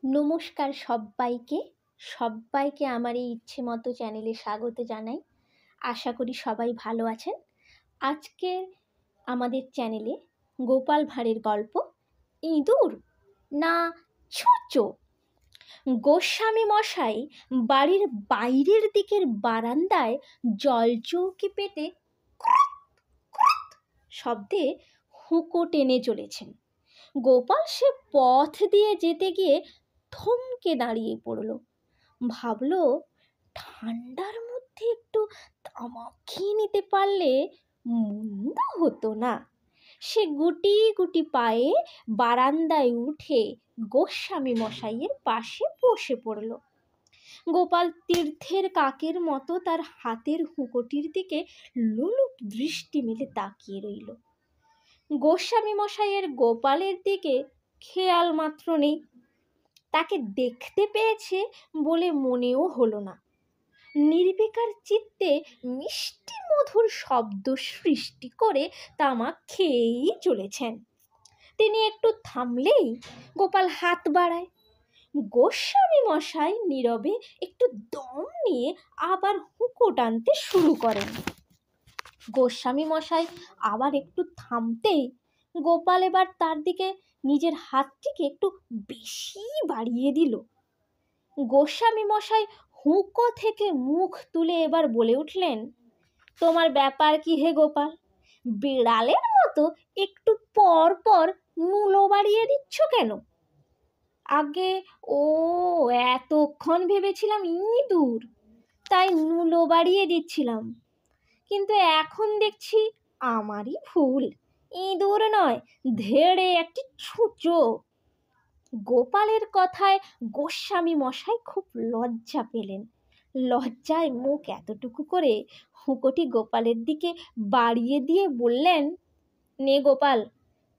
নমস্কার সবাইকে আমার এই ইচ্ছে মতো চ্যানেলে স্বাগত জানাই। আশা করি সবাই ভালো আছেন। আজকে আমাদের চ্যানেলে গোপাল ভাঁড়ের গল্প ইঁদুর না ছুঁচো। গোস্বামী মশাই বাড়ির বাইরের দিকের বারান্দায় জলচৌকি পেতে শব্দে হুঁকো টেনে চলেছেন। গোপাল সে পথ দিয়ে যেতে গিয়ে থমকে দাঁড়িয়ে পড়ল। ভাবল, ঠান্ডার মধ্যে একটু তামাক খেয়ে নিতে পারলে মন্দ হতো না। সে গুটি গুটি পায়ে বারান্দায় উঠে গোস্বামী মশাইয়ের পাশে বসে পড়ল। গোপাল তীর্থের কাকের মতো তার হাতের হুঁকোটির দিকে লোলুপ দৃষ্টি মেলে তাকিয়ে রইল। গোস্বামী মশাইয়ের গোপালের দিকে খেয়াল মাত্র নেই। তাকে দেখতে পেয়েছে বলে মনেও হলো না। নির্বিকার চিত্তে মিষ্টি মধুর শব্দ সৃষ্টি করে তামাক খেয়েই চলেছেন। তিনি একটু থামলেই গোপাল হাত বাড়ায়। গোস্বামী মশাই নীরবে একটু দম নিয়ে আবার হুঁকো টানতে শুরু করেন। গোস্বামী মশাই আবার একটু থামতেই গোপাল এবার তার দিকে নিজের হাতটিকে একটু বেশি বাড়িয়ে দিল। গোস্বামী মশাই হুঁকো থেকে মুখ তুলে এবার বলে উঠলেন, তোমার ব্যাপার কি হে গোপাল? বিড়ালের মতো একটু পর পর নুলো বাড়িয়ে দিচ্ছ কেন? আগে এতক্ষণ ভেবেছিলাম ইঁদুর, তাই নুলো বাড়িয়ে দিচ্ছিলাম, কিন্তু এখন দেখছি আমারই ভুল, ইঁদুর নয়, ধেড়ে একটি ছুঁচো। গোপালের কথায় গোস্বামী মশাই খুব লজ্জা পেলেন। লজ্জায় মুখ এতটুকু করে হুঁকোটি গোপালের দিকে বাড়িয়ে দিয়ে বললেন, নে গোপাল,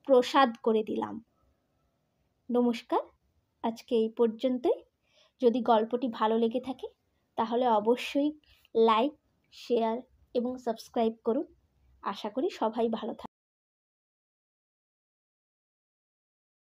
প্রসাদ করে দিলাম। নমস্কার, আজকে এই পর্যন্তই। যদি গল্পটি ভালো লেগে থাকে তাহলে অবশ্যই লাইক, শেয়ার এবং সাবস্ক্রাইব করুন। আশা করি সবাই ভালো থাকবে।